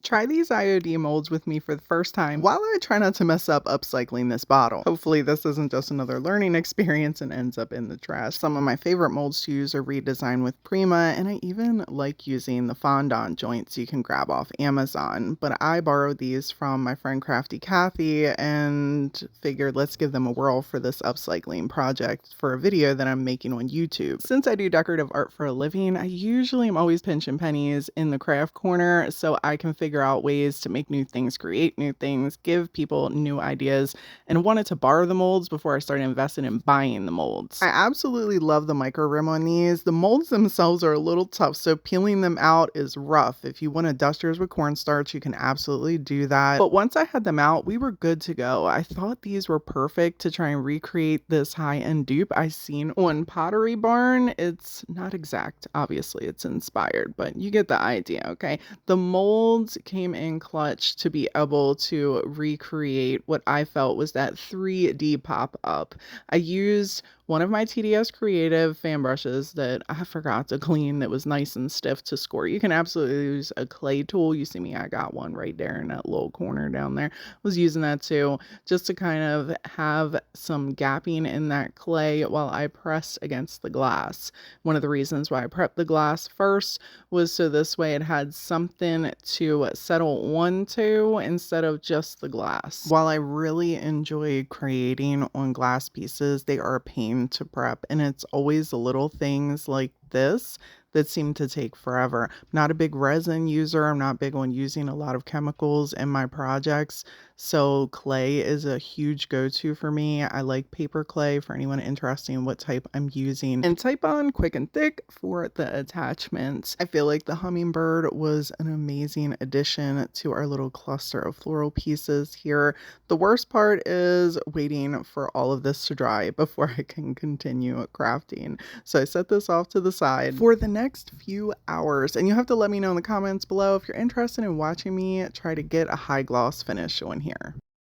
Try these IOD molds with me for the first time while I try not to mess up upcycling this bottle. Hopefully this isn't just another learning experience and ends up in the trash. Some of my favorite molds to use are redesigned with Prima, and I even like using the fondant joints you can grab off Amazon. But I borrowed these from my friend Crafty Kathy and figured let's give them a whirl for this upcycling project for a video that I'm making on YouTube. Since I do decorative art for a living, I usually am always pinching pennies in the craft corner so I can figure out ways to make new things, create new things, give people new ideas, and wanted to borrow the molds before I started investing in buying the molds. I absolutely love the micro rim on these. The molds themselves are a little tough, so peeling them out is rough. If you want to dust yours with cornstarch, you can absolutely do that. But once I had them out, we were good to go. I thought these were perfect to try and recreate this high-end dupe I seen on Pottery Barn. It's not exact, obviously, it's inspired, but you get the idea, okay? The molds came in clutch to be able to recreate what I felt was that 3D pop-up. I used one of my TDS Creative fan brushes that I forgot to clean that was nice and stiff to score. You can absolutely use a clay tool. You see me, I got one right there in that little corner down there. I was using that too, just to kind of have some gapping in that clay while I pressed against the glass. One of the reasons why I prepped the glass first was so this way it had something to settle onto instead of just the glass. While I really enjoy creating on glass pieces, they are a pain to prep, and it's always the little things like this that seem to take forever. I'm not a big resin user. I'm not big on using a lot of chemicals in my projects, so clay is a huge go-to for me. I like paper clay for anyone interested in what type I'm using, and type on quick and thick for the attachments. I feel like the hummingbird was an amazing addition to our little cluster of floral pieces here. The worst part is waiting for all of this to dry before I can continue crafting. So I set this off to the side for the next few hours, and you have to let me know in the comments below if you're interested in watching me try to get a high gloss finish on here.